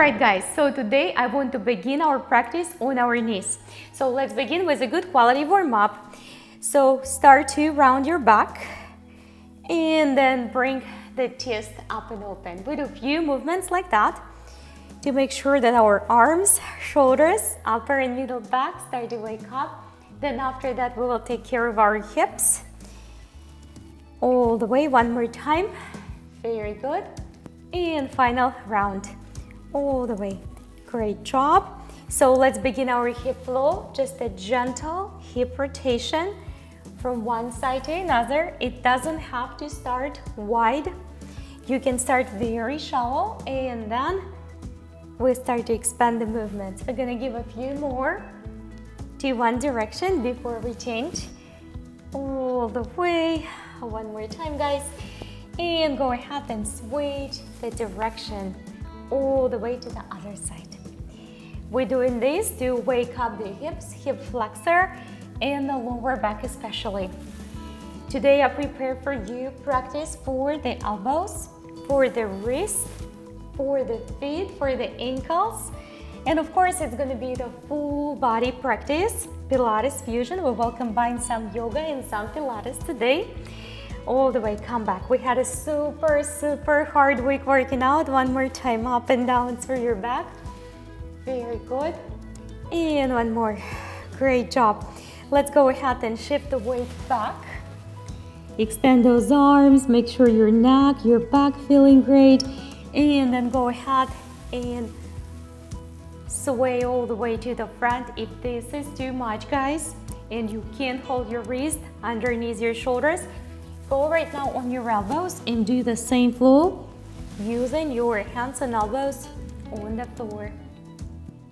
Alright guys, so today I want to begin our practice on our knees. So let's begin with a good quality warm-up. So start to round your back and then bring the chest up and open. We do a few movements like that to make sure that our arms, shoulders, upper and middle back start to wake up. Then after that we will take care of our hips all the way. One more time. Very good. And final round. All the way. Great job. So let's begin our hip flow. Just a gentle hip rotation from one side to another. It doesn't have to start wide. You can start very shallow and then we start to expand the movements. We're gonna give a few more to one direction before we change. All the way. One more time, guys. And go ahead and switch the direction all the way to the other side. We're doing this to wake up the hips, hip flexor, and the lower back especially. Today I prepared for you practice for the elbows, for the wrist, for the feet, for the ankles, and of course it's going to be the full body practice, Pilates fusion. We will combine some yoga and some Pilates today. All the way, come back. We had a super hard week working out. One more time, up and down through your back. Very good. And one more. Great job. Let's go ahead and shift the weight back. Extend those arms. Make sure your neck, your back feeling great. And then go ahead and sway all the way to the front. If this is too much, guys, and you can't hold your wrist underneath your shoulders, go right now on your elbows and do the same flow using your hands and elbows on the floor.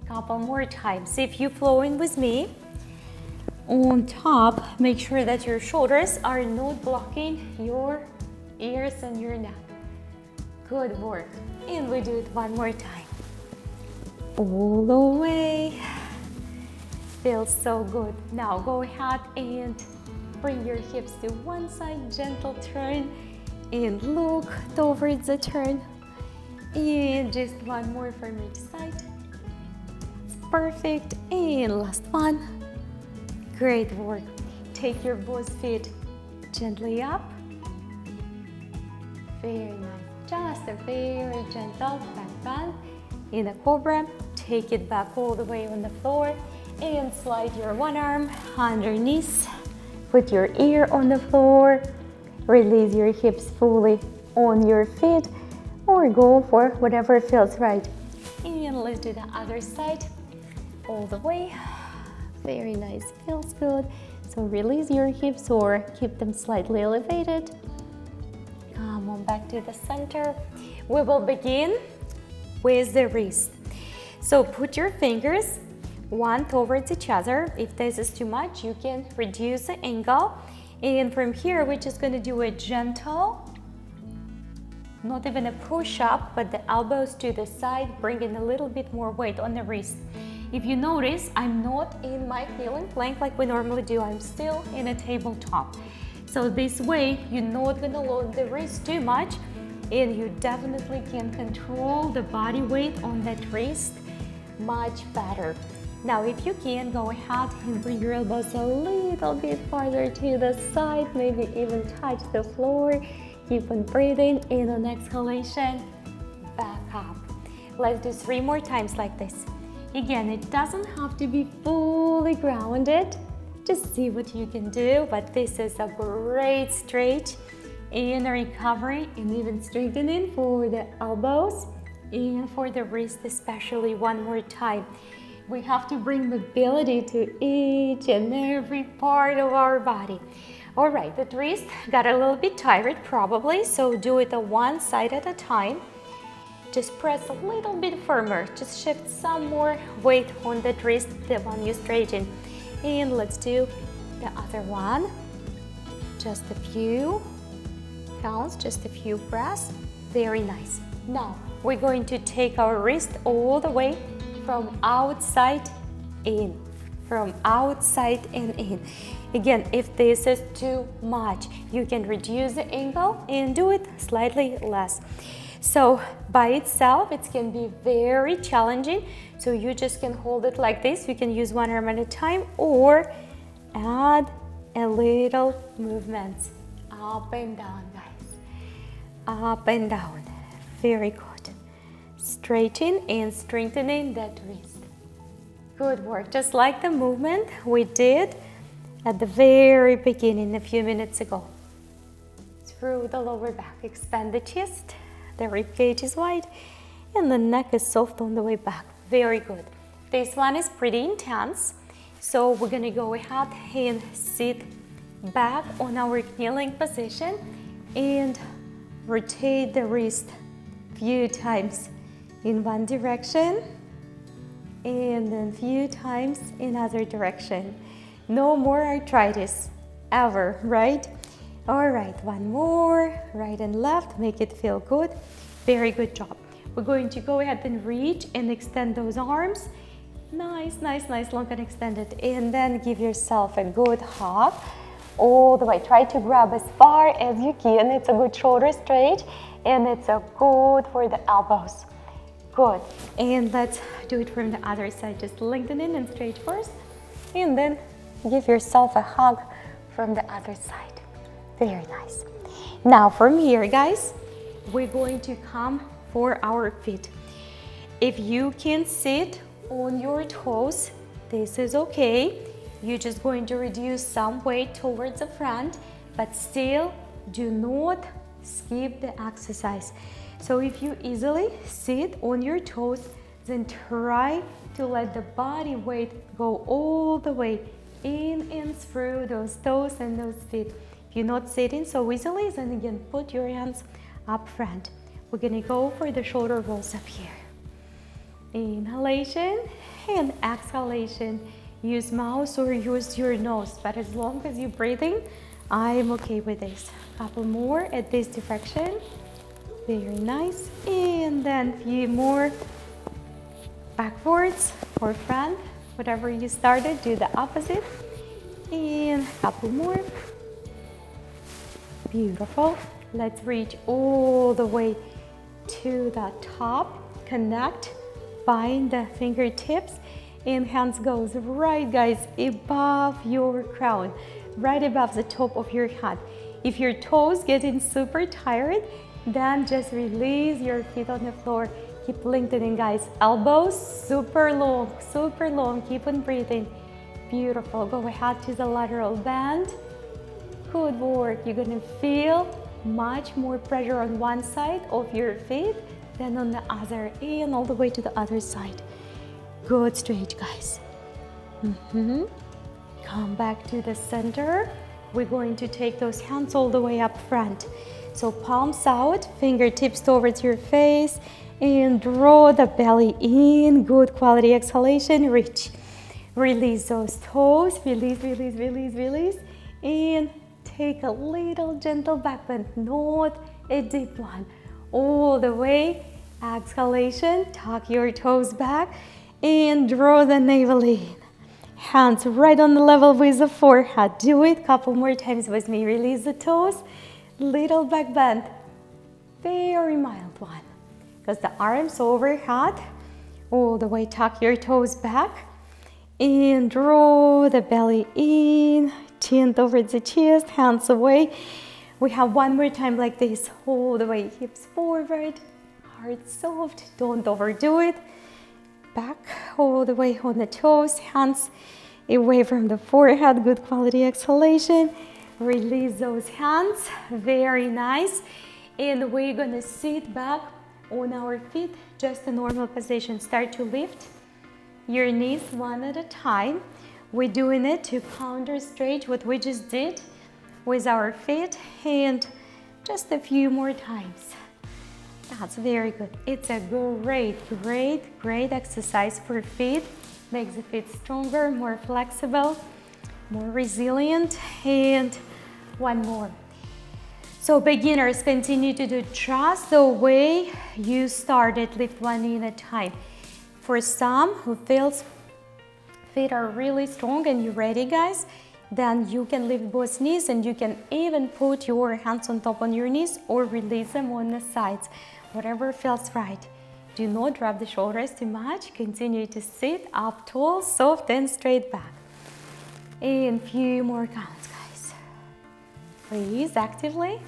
Couple more times. If you're flowing with me, on top, make sure that your shoulders are not blocking your ears and your neck. Good work. And we do it one more time. All the way. Feels so good. Now go ahead and bring your hips to one side, gentle turn, and look towards the turn. And just one more from each side. That's perfect. And last one. Great work. Take your both feet gently up. Very nice. Just a very gentle back bend in a Cobra. Take it back all the way on the floor and slide your one arm underneath. Put your ear on the floor, release your hips fully on your feet, or go for whatever feels right. And let's do the other side, all the way. Very nice, feels good. So release your hips or keep them slightly elevated. Come on back to the center. We will begin with the wrist. So put your fingers one towards each other. If this is too much, you can reduce the angle. And from here, we're just going to do a gentle, not even a push-up, but the elbows to the side, bringing a little bit more weight on the wrist. If you notice, I'm not in my kneeling plank like we normally do. I'm still in a tabletop. So this way, you're not going to load the wrist too much, and you definitely can control the body weight on that wrist much better. Now, if you can, go ahead and bring your elbows a little bit farther to the side, maybe even touch the floor. Keep on breathing, and on exhalation, back up. Let's do 3 more times like this. Again, it doesn't have to be fully grounded. Just see what you can do, but this is a great stretch and recovery and even strengthening for the elbows and for the wrist, especially. One more time. We have to bring mobility to each and every part of our body. All right, the wrist got a little bit tired probably, so do it on one side at a time. Just press a little bit firmer. Just shift some more weight on the wrist, the one you straighten. And let's do the other one. Just a few counts, just a few breaths. Very nice. Now, we're going to take our wrist all the way from outside in, from outside and in. Again, if this is too much, you can reduce the angle and do it slightly less. So by itself, it can be very challenging. So you just can hold it like this. You can use one arm at a time or add a little movements up and down, guys. Up and down. Very good. Straighten and strengthening that wrist. Good work. Just like the movement we did at the very beginning a few minutes ago. Through the lower back. Expand the chest. The rib cage is wide and the neck is soft on the way back. Very good. This one is pretty intense. So we're gonna go ahead and sit back on our kneeling position and rotate the wrist few times in one direction and then few times in other direction. No more arthritis ever, right? All right, one more, right and left, make it feel good. Very good job. We're going to go ahead and reach and extend those arms. Nice, nice, nice, long and extended. And then give yourself a good hug all the way. Try to grab as far as you can. It's a good shoulder stretch and it's a good for the elbows. Good. And let's do it from the other side. Just lengthen in and stretch first and then give yourself a hug from the other side. Very nice. Now from here, guys, we're going to come for our feet. If you can sit on your toes, this is okay. You're just going to reduce some weight towards the front, but still do not skip the exercise. So if you easily sit on your toes, then try to let the body weight go all the way in and through those toes and those feet. If you're not sitting so easily, then again, put your hands up front. We're gonna go for the shoulder rolls up here. Inhalation and exhalation. Use mouth or use your nose, but as long as you're breathing, I'm okay with this. Couple more at this direction. Very nice. And then a few more backwards or front. Whatever you started, do the opposite. And a couple more. Beautiful. Let's reach all the way to the top. Connect, bind the fingertips, and hands goes right, guys, above your crown, right above the top of your head. If your toes getting super tired, then just release your feet on the floor. Keep lengthening, guys. Elbows super long. Keep on breathing. Beautiful. Go ahead to the lateral bend. Good work. You're gonna feel much more pressure on one side of your feet than on the other, and all the way to the other side. Good stretch, guys. Come back to the center. We're going to take those hands all the way up front. So palms out, fingertips towards your face, and draw the belly in. Good quality exhalation. Reach. Release those toes. Release. And take a little gentle back bend, not a deep one. All the way. Exhalation. Tuck your toes back and draw the navel in. Hands right on the level with the forehead. Do it a couple more times with me. Release the toes. Little back bend. Very mild one. Because the arms overhead. All the way. Tuck your toes back. And draw the belly in. Chin towards the chest. Hands away. We have one more time like this. All the way. Hips forward. Heart soft. Don't overdo it. Back all the way on the toes, hands away from the forehead. Good quality exhalation. Release those hands. Very nice. And we're gonna sit back on our feet, just a normal position. Start to lift your knees one at a time. We're doing it to counter stretch what we just did with our feet, and just a few more times. That's very good. It's a great exercise for feet. Makes the feet stronger, more flexible, more resilient. And one more. So beginners, continue to do just the way you started. Lift one knee at a time. For some who feels feet are really strong and you're ready, guys, then you can lift both knees and you can even put your hands on top on your knees or release them on the sides. whatever feels right. Do not drop the shoulders too much. Continue to sit up tall, soft and straight back. And few more counts, guys. Breathe actively.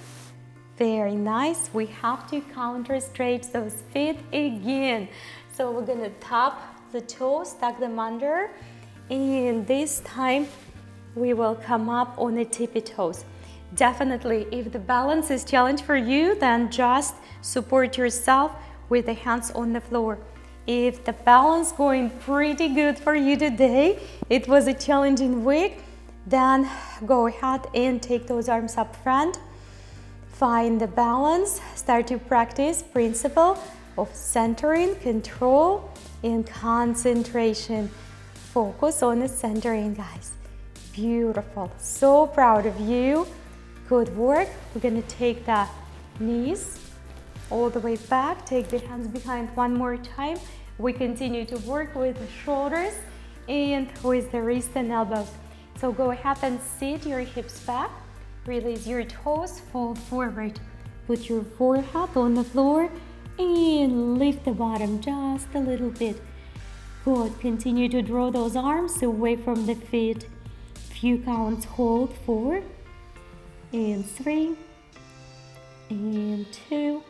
Very nice. We have to counter stretch those feet again. So we're gonna tap the toes, tuck them under, and this time we will come up on the tippy toes. Definitely, if the balance is challenge for you, then just support yourself with the hands on the floor. If the balance going pretty good for you today, it was a challenging week, then go ahead and take those arms up front. Find the balance, start to practice principle of centering, control, and concentration. Focus on the centering, guys. Beautiful. So proud of you. Good work. We're gonna take the knees all the way back. Take the hands behind one more time. We continue to work with the shoulders and with the wrist and elbows. So go ahead and sit your hips back. Release your toes, fold forward. Put your forehead on the floor and lift the bottom just a little bit. Good. Continue to draw those arms away from the feet. Few counts. Hold. 4 and 3 and 2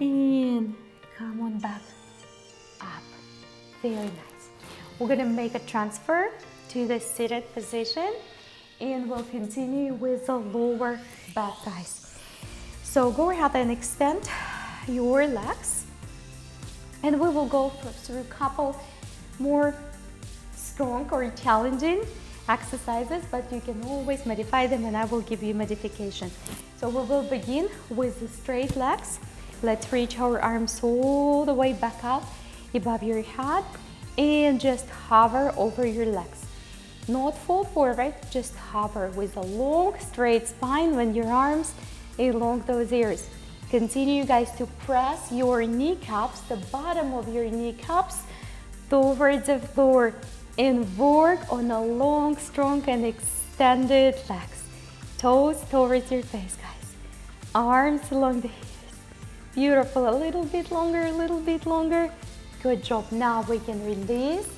and come on back up. Very nice. We're gonna make a transfer to the seated position and we'll continue with the lower back, guys. So go ahead and extend your legs and we will go through a couple more strong or challenging exercises, but you can always modify them and I will give you modification. So we will begin with the straight legs. Let's reach our arms all the way back up above your head and just hover over your legs. Not fall forward, just hover with a long straight spine when your arms along those ears. Continue, guys, to press your kneecaps, the bottom of your kneecaps towards the floor and work on a long, strong and extended legs. Toes towards your face, guys. Arms along the hips. Beautiful. A little bit longer, a little bit longer. Good job. Now we can release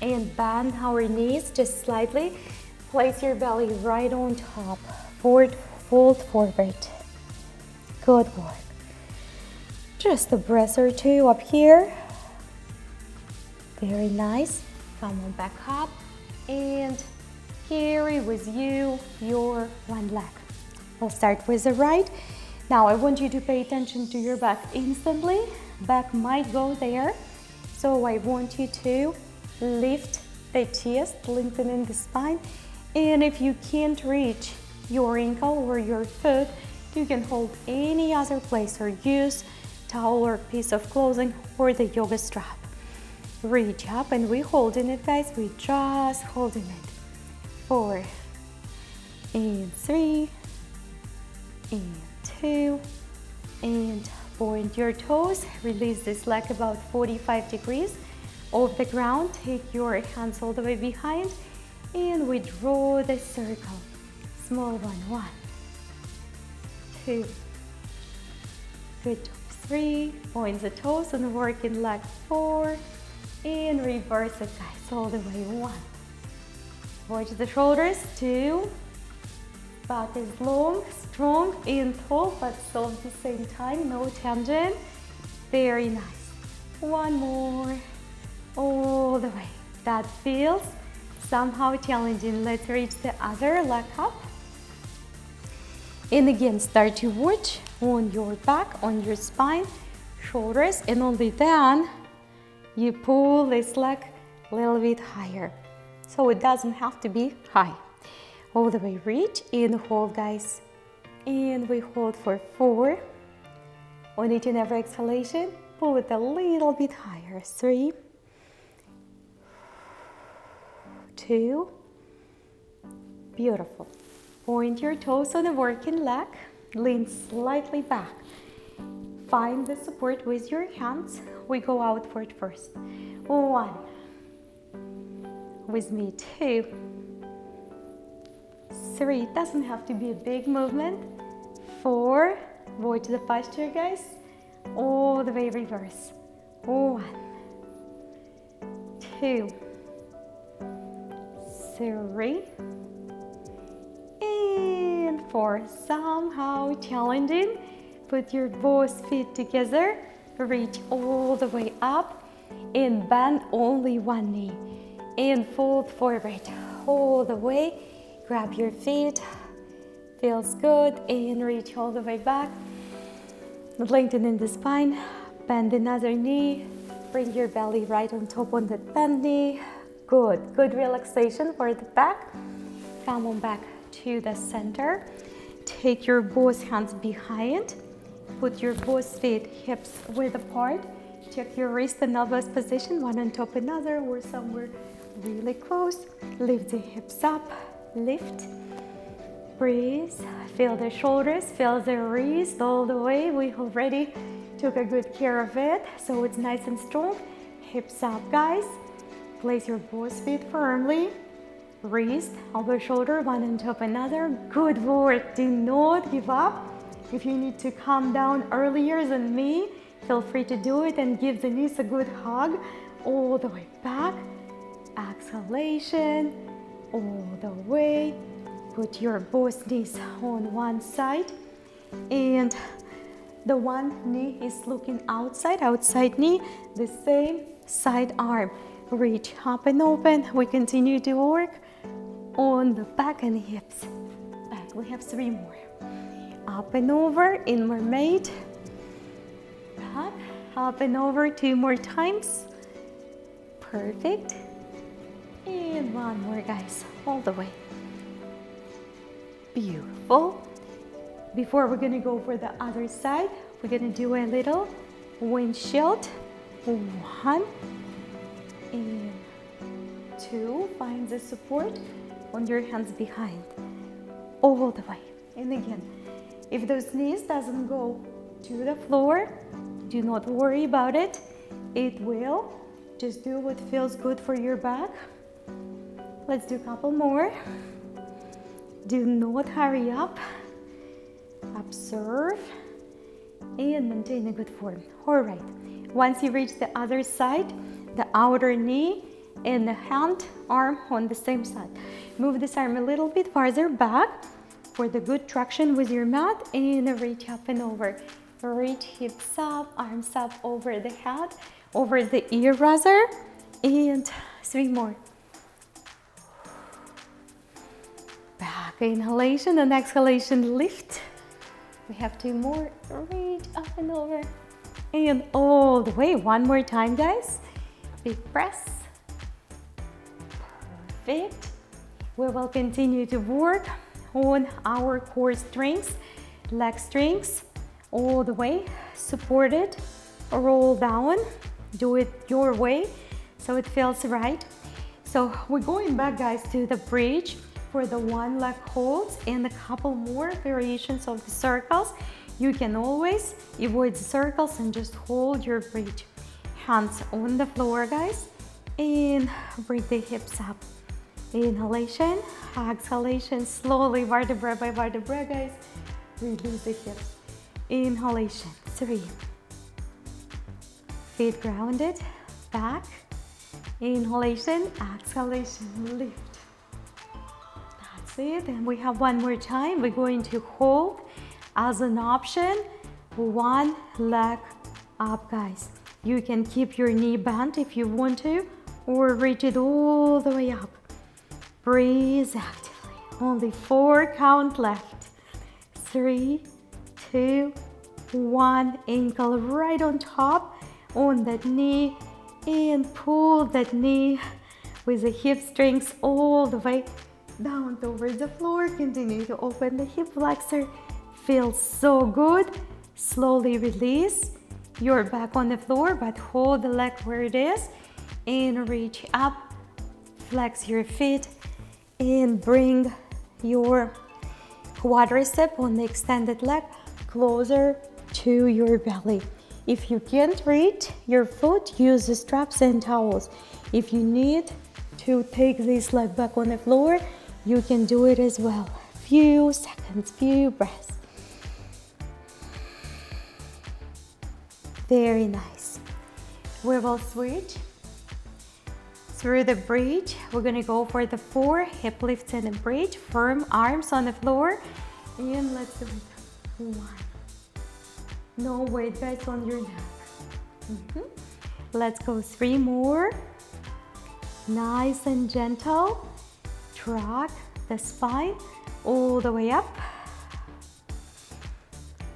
and bend our knees just slightly. Place your belly right on top. Forward, fold forward. Good work. Just a breath or two up here. Very nice. Come on back up and carry with you your one leg. We'll start with the right. Now I want you to pay attention to your back instantly. Back might go there. So I want you to lift the chest, lengthening the spine. And if you can't reach your ankle or your foot, you can hold any other place or use towel or piece of clothing or the yoga strap. Reach up and we're holding it, guys. We're just holding it. 4 and 3 and 2 and point your toes. Release this leg about 45 degrees off the ground. Take your hands all the way behind and we draw the circle. Small one. 1, 2. Good job. 3. Point the toes on the working leg. 4. And reverse it, guys, all the way. 1. Watch the shoulders. 2. Back is long, strong, and tall, but soft at the same time. No tension. Very nice. 1 more. All the way. That feels somehow challenging. Let's reach the other leg up. And again, start to watch on your back, on your spine, shoulders, and only then you pull this leg a little bit higher. So it doesn't have to be high. All the way reach and hold, guys. And we hold for 4. On each and every exhalation, pull it a little bit higher. 3, 2. Beautiful. Point your toes on the working leg. Lean slightly back. Find the support with your hands. We go outward first. 1. With me. 2. 3. It doesn't have to be a big movement. 4. Watch the posture, guys. All the way reverse. 1, 2, 3, and 4. Somehow challenging. Put your both feet together. Reach all the way up and bend only one knee. And fold forward all the way. Grab your feet. Feels good. And reach all the way back. Lengthening the spine. Bend another knee. Bring your belly right on top on that bent knee. Good. Good relaxation for the back. Come on back to the center. Take your both hands behind. Put your both feet hips width apart. Check your wrist and elbows position, one on top of another or somewhere really close. Lift the hips up. Lift. Breathe. Feel the shoulders, feel the wrist all the way. We already took a good care of it, so it's nice and strong. Hips up, guys. Place your both feet firmly. Wrist, elbow, shoulder, one on top of another. Good work. Do not give up. If you need to calm down earlier than me, feel free to do it and give the knees a good hug all the way back. Exhalation, all the way. Put your both knees on one side and the one knee is looking outside knee, the same side arm. Reach up and open. We continue to work on the back and hips. Back, we have 3 more. Up and over in mermaid. Back, up and over 2 more times. Perfect. And 1 more, guys, all the way. Beautiful. Before we're gonna go for the other side, we're gonna do a little windshield. 1 and 2. Find the support on your hands behind. All the way. And again, if those knees doesn't go to the floor, do not worry about it. It will. Just do what feels good for your back. Let's do a couple more. Do not hurry up. Observe and maintain a good form. All right. Once you reach the other side, the outer knee and the hand, arm on the same side. Move this arm a little bit farther back for the good traction with your mat and reach up and over. Reach hips up, arms up over the head, over the ear rather, and 3 more. Back inhalation and exhalation, lift. We have 2 more. Reach up and over and all the way. 1 more time, guys. Big press. Perfect. We will continue to work on our core strengths, leg strengths, all the way. Support it. Roll down. Do it your way so it feels right. So we're going back, guys, to the bridge for the 1 leg holds and a couple more variations of the circles. You can always avoid the circles and just hold your bridge. Hands on the floor, guys, and bring the hips up. Inhalation, exhalation, slowly vertebra by vertebra, guys. Release the hips. Inhalation, 3. Feet grounded, back. Inhalation, exhalation, lift. That's it. And we have 1 more time. We're going to hold as an option 1 leg up, guys. You can keep your knee bent if you want to, or reach it all the way up. Breathe actively. Only 4 count left. 3, 2, 1. Ankle right on top on that knee and pull that knee with the hip strength all the way down towards the floor. Continue to open the hip flexor. Feels so good. Slowly release. You're back on the floor, but hold the leg where it is and reach up. Flex your feet and bring your quadricep on the extended leg closer to your belly. If you can't reach your foot, use the straps and towels. If you need to take this leg back on the floor, you can do it as well. Few seconds, few breaths. Very nice. We will switch through the bridge. We're gonna go for the 4 hip lifts and a bridge. Firm arms on the floor. And let's do it. 1. No weight, guys, on your neck. Let's go 3 more. Nice and gentle. Track the spine all the way up.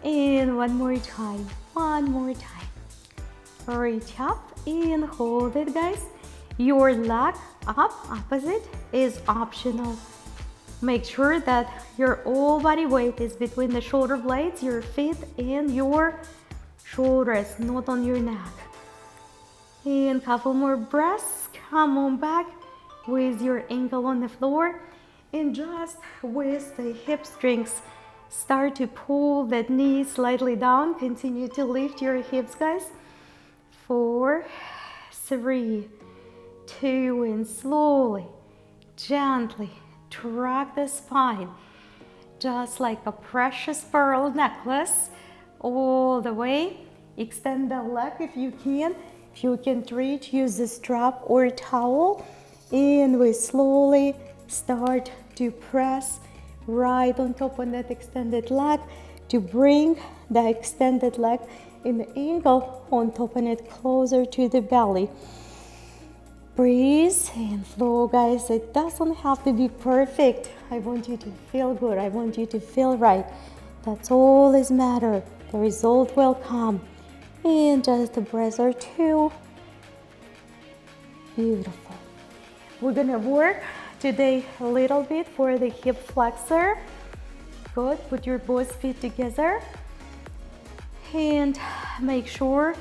And one more time. Reach up and hold it, guys. Your leg up, opposite, is optional. Make sure that your whole body weight is between the shoulder blades, your feet, and your shoulders, not on your neck. And couple more breaths. Come on back with your ankle on the floor. And just with the hip strings, start to pull that knee slightly down. Continue to lift your hips, guys. 4, 3, 2, and slowly, gently track the spine, just like a precious pearl necklace, all the way. Extend the leg if you can. If you can't reach, use the strap or towel. And we slowly start to press right on top of that extended leg to bring the extended leg in the ankle on top of it closer to the belly. Breathe and flow, guys. It doesn't have to be perfect. I want you to feel good. I want you to feel right. That's all that matters. The result will come in just a breath or 2. Beautiful. We're gonna work today a little bit for the hip flexor. Good. Put your both feet together and make sure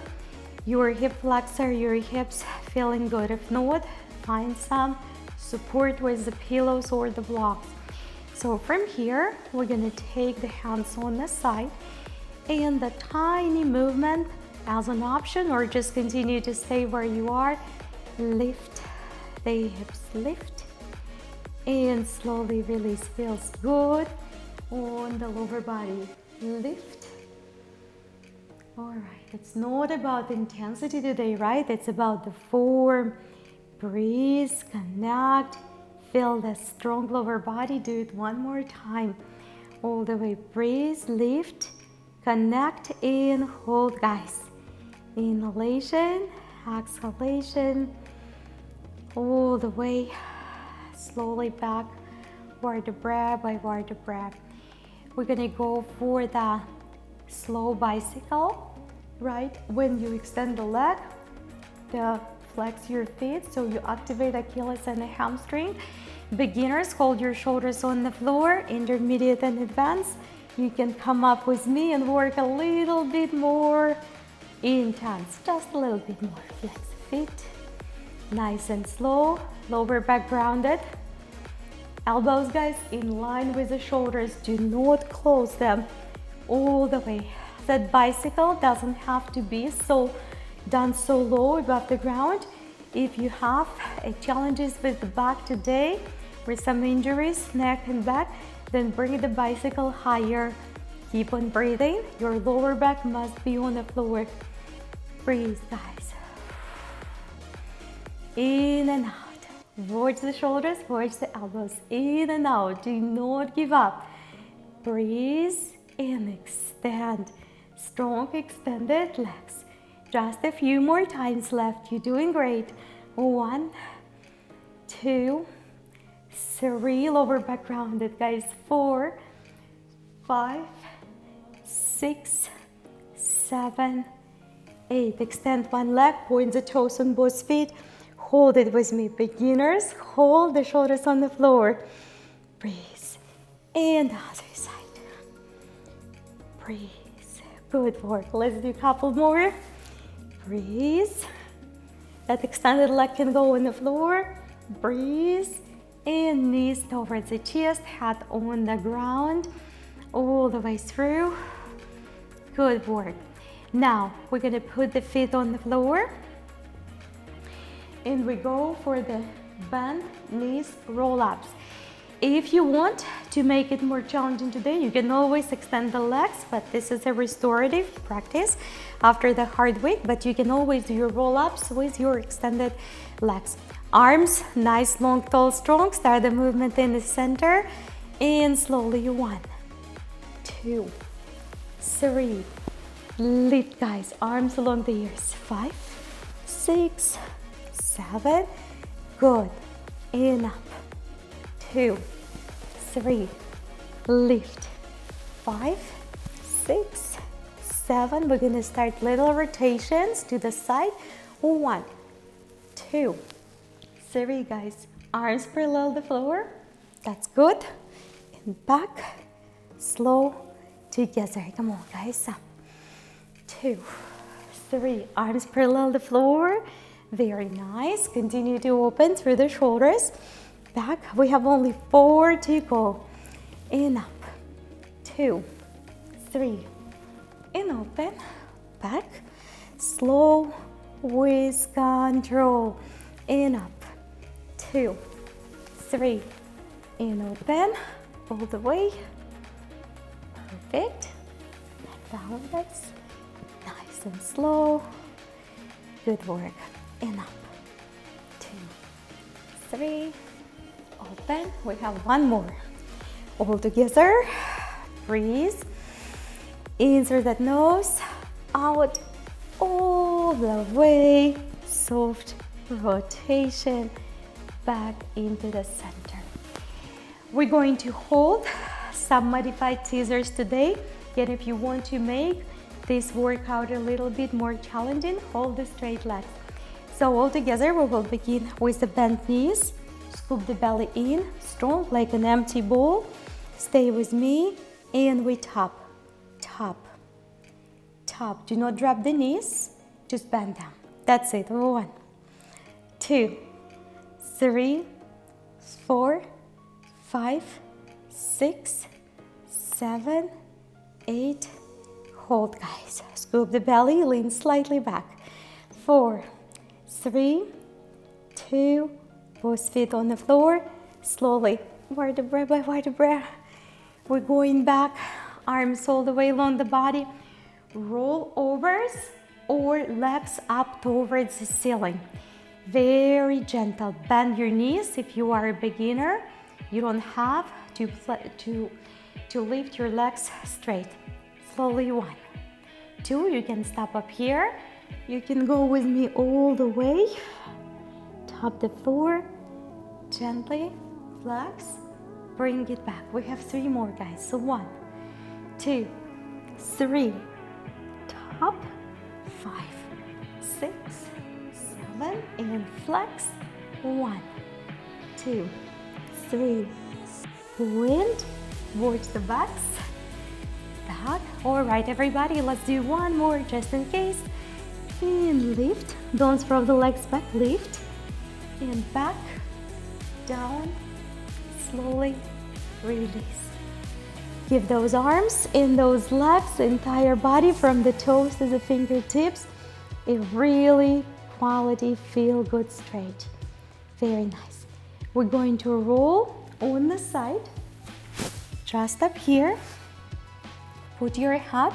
your hip flexor, your hips feeling good. If not, find some support with the pillows or the blocks. So from here, we're gonna take the hands on the side and the tiny movement as an option, or just continue to stay where you are. Lift the hips, lift, and slowly release. Feels good on the lower body. Lift. All right, it's not about intensity today, right? It's about the form. Breathe, connect, feel the strong lower body. Do it one more time. All the way, breathe, lift, connect, and hold, guys. Inhalation, exhalation, all the way, slowly back, vertebra by vertebra. We're gonna go for the slow bicycle. Right, when you extend the leg, flex your feet, so you activate Achilles and the hamstring. Beginners, hold your shoulders on the floor. Intermediate and advanced, you can come up with me and work a little bit more intense, just a little bit more. Flex feet, nice and slow. Lower back grounded. Elbows, guys, in line with the shoulders. Do not close them all the way. That bicycle doesn't have to be done so low above the ground. If you have challenges with the back today, with some injuries, neck and back, then bring the bicycle higher. Keep on breathing. Your lower back must be on the floor. Breathe, guys. In and out. Watch the shoulders, watch the elbows. In and out. Do not give up. Breathe and extend. Strong extended legs. Just a few more times left. You're doing great. 1, 2, 3. Lower back rounded, guys. 4, 5, 6, 7, 8. Extend one leg. Point the toes on both feet. Hold it with me. Beginners, hold the shoulders on the floor. Breathe. And the other side. Breathe. Good work. Let's do a couple more. Breathe. That extended leg can go on the floor. Breathe. And knees towards the chest, head on the ground, all the way through. Good work. Now, we're gonna put the feet on the floor. And we go for the bend knees roll-ups. If you want to make it more challenging today, you can always extend the legs, but this is a restorative practice after the hard week, but you can always do your roll-ups with your extended legs. Arms, nice, long, tall, strong. Start the movement in the center and slowly 1, 2, 3. Lift, guys, arms along the ears. 5, 6, 7. Good. And up. 2, 3. Lift. 5, 6, 7. We're gonna start little rotations to the side. 1, 2, 3, guys. Arms parallel the floor. That's good. And back. Slow together. Come on, guys. 2, 3. Arms parallel the floor. Very nice. Continue to open through the shoulders. Back. We have only 4 to go. And up. 2, 3. And open. Back. Slow with control. And up. 2, 3. And open. All the way. Perfect. Balance. Nice and slow. Good work. And up. 2, 3. Open. We have one more. All together. Breathe. In through that nose. Out. All the way. Soft rotation. Back into the center. We're going to hold some modified scissors today. Yet if you want to make this workout a little bit more challenging, hold the straight legs. So all together we will begin with the bent knees. Scoop the belly in, strong like an empty bowl. Stay with me and we tap, tap, tap. Do not drop the knees, just bend them. That's it. 1, 2, 3, 4, 5, 6, 7, 8. Hold, guys. Scoop the belly, lean slightly back. 4, 3, 2, both feet on the floor. Slowly, vertebra by vertebra. We're going back, arms all the way along the body. Roll overs or legs up towards the ceiling. Very gentle. Bend your knees if you are a beginner. You don't have to lift your legs straight. Slowly 1, 2. You can stop up here. You can go with me all the way. Tap the floor. Gently flex. Bring it back. We have 3 more, guys. So 1, 2, 3. Tap. 5, 6, 7. And flex. 1, 2, 3. Point. Watch the backs. Back. All right, everybody, let's do one more just in case. And lift. Don't throw the legs back. Lift. And back. Down. Slowly release. Give those arms and those legs, the entire body from the toes to the fingertips, a really quality feel-good stretch. Very nice. We're going to roll on the side. Just up here. Put your hat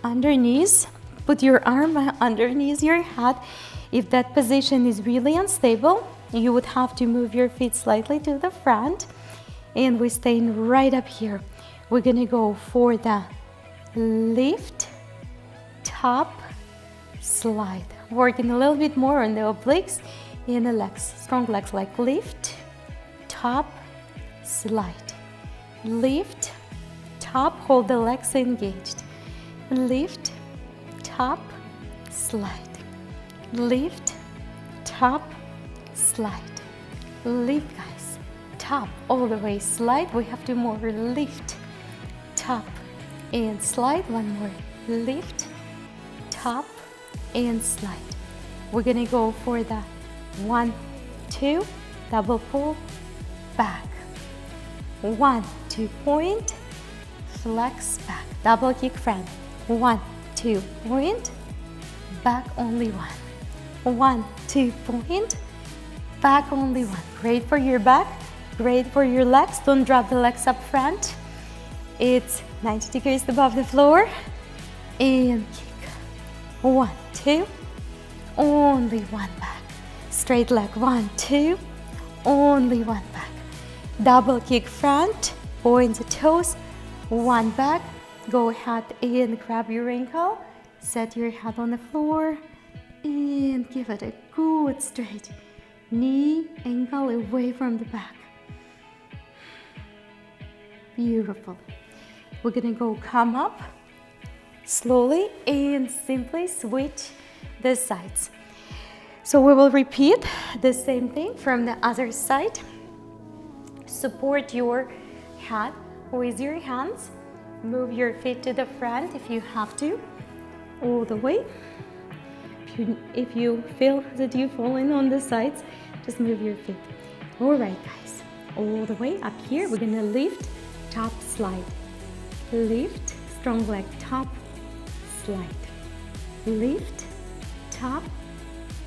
underneath. Put your arm underneath your hat. If that position is really unstable, you would have to move your feet slightly to the front. And we're staying right up here. We're gonna go for the lift, tap, slide. Working a little bit more on the obliques and the legs. Strong legs like lift, tap, slide. Lift, tap, hold the legs engaged. Lift, tap, slide. Lift, tap, slide. Lift, guys. Tap all the way, slide. We have 2 more. Lift, tap, and slide. 1 more. Lift, tap, and slide. We're gonna go for the 1, 2, double pull, back. 1, 2, point, flex, back. Double kick front. 1, 2, point, back only 1. 1, 2, point, back only 1. Great for your back. Great for your legs. Don't drop the legs up front. It's 90 degrees above the floor. And kick. 1, 2. Only one back. Straight leg. 1, 2. Only one back. Double kick front. Point the toes. One back. Go ahead and grab your ankle. Set your head on the floor. And give it a good straight. Knee, ankle away from the back. Beautiful. We're gonna go come up slowly and simply switch the sides. So we will repeat the same thing from the other side. Support your head with your hands. Move your feet to the front if you have to, all the way. If you feel that you're falling on the sides, just move your feet. All right, guys, all the way up here. We're gonna lift, top, slide. Lift, strong leg, top, slide. Lift, top,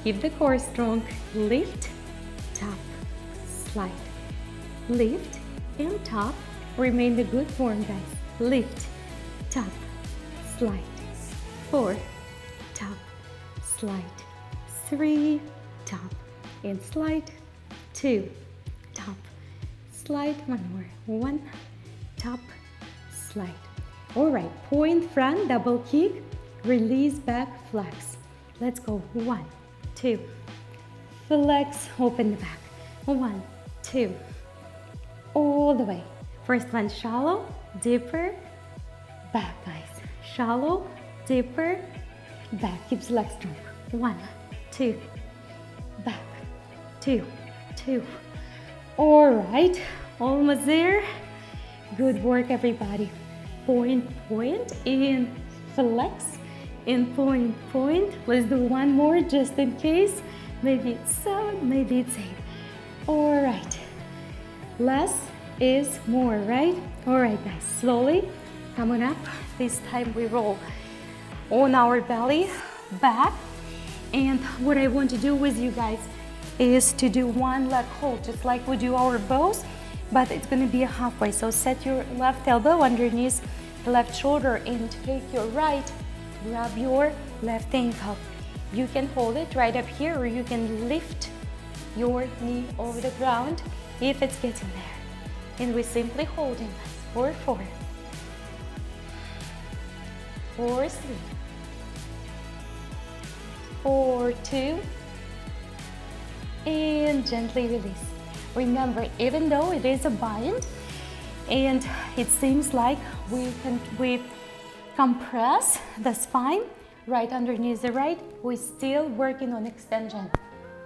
keep the core strong. Lift, top, slide. Lift and top. Remain the good form, guys. Lift, top, slide. 4, top, slide. 3, top, and slide. 2, top, slide. One more. 1, top, slide. All right, point front, double kick, release back, flex. Let's go. 1, 2, flex, open the back. 1, 2, all the way. First one, shallow, deeper, back, guys. Shallow, deeper, back. Keeps the legs strong. 1, 2, back. 2, 2. All right, almost there. Good work, everybody. Point, point, and flex, and point, point. Let's do one more just in case. Maybe it's 7, maybe it's 8. All right, less is more, right? All right, guys, slowly come on up. This time we roll on our belly back. And what I want to do with you guys is to do one leg hold, just like we do our bows, but it's going to be a halfway. So set your left elbow underneath the left shoulder and take your right, grab your left ankle. You can hold it right up here, or you can lift your knee over the ground if it's getting there. And we're simply holding. 4, 4, 4, 3, 4, 2, and gently release. Remember, even though it is a bind and it seems like we compress the spine right underneath the right, we're still working on extension.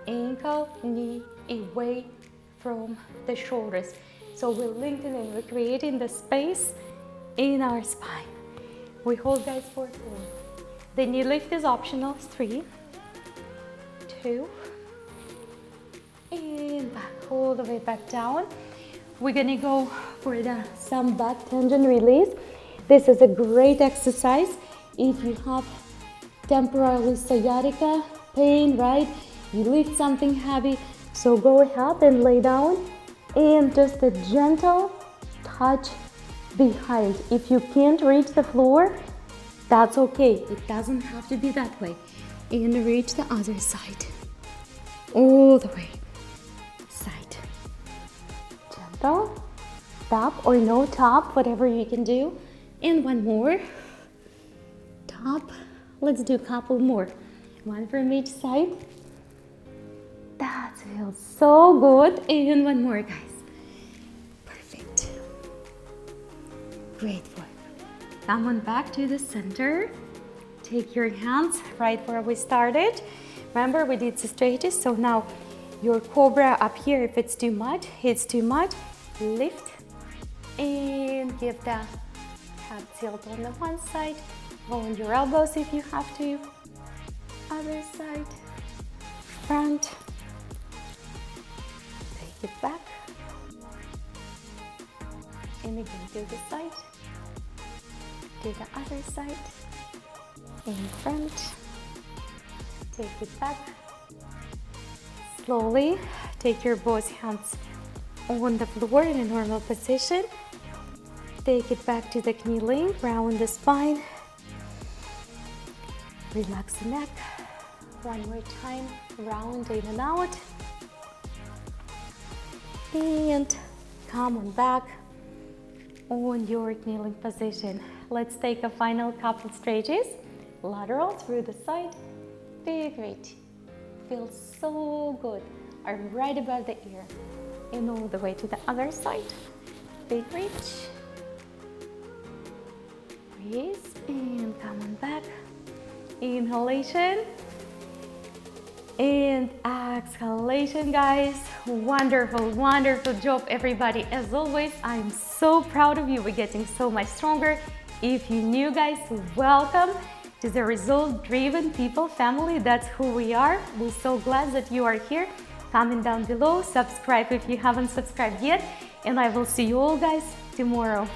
Ankle, knee away from the shoulders. So we're lengthening, we're creating the space in our spine. We hold, guys, for 4. The knee lift is optional. 3, 2, and back, all the way back down. We're gonna go for some back tendon release. This is a great exercise if you have temporary sciatica pain, right? You lift something heavy, so go ahead and lay down and just a gentle touch behind. If you can't reach the floor, that's okay. It doesn't have to be that way. And reach the other side. All the way. Side. Gentle. Top or no top, whatever you can do. And one more. Top. Let's do a couple more. One from each side. That feels so good. And one more, guys. Perfect. Great work. Come on back to the center. Take your hands right where we started. Remember, we did the straightest, so now your Cobra up here, if it's too much, lift and give the head tilt on the one side. Roll your elbows if you have to. Other side, front. Take it back. And again, to the side. To the other side. In front. Take it back. Slowly take your both hands on the floor in a normal position. Take it back to the knee length, round the spine. Relax the neck. One more time, round in and out. And come on back on your kneeling position. Let's take a final couple stretches. Lateral through the side, big reach. Feels so good. Arm right above the ear. And all the way to the other side. Big reach. Breathe and come on back. Inhalation. And exhalation, guys. Wonderful, wonderful job, everybody. As always, I'm so proud of you. We're getting so much stronger. If you're new, guys, welcome to the result-driven people family. That's who we are. We're so glad that you are here. Comment down below, subscribe if you haven't subscribed yet, and I will see you all, guys, tomorrow.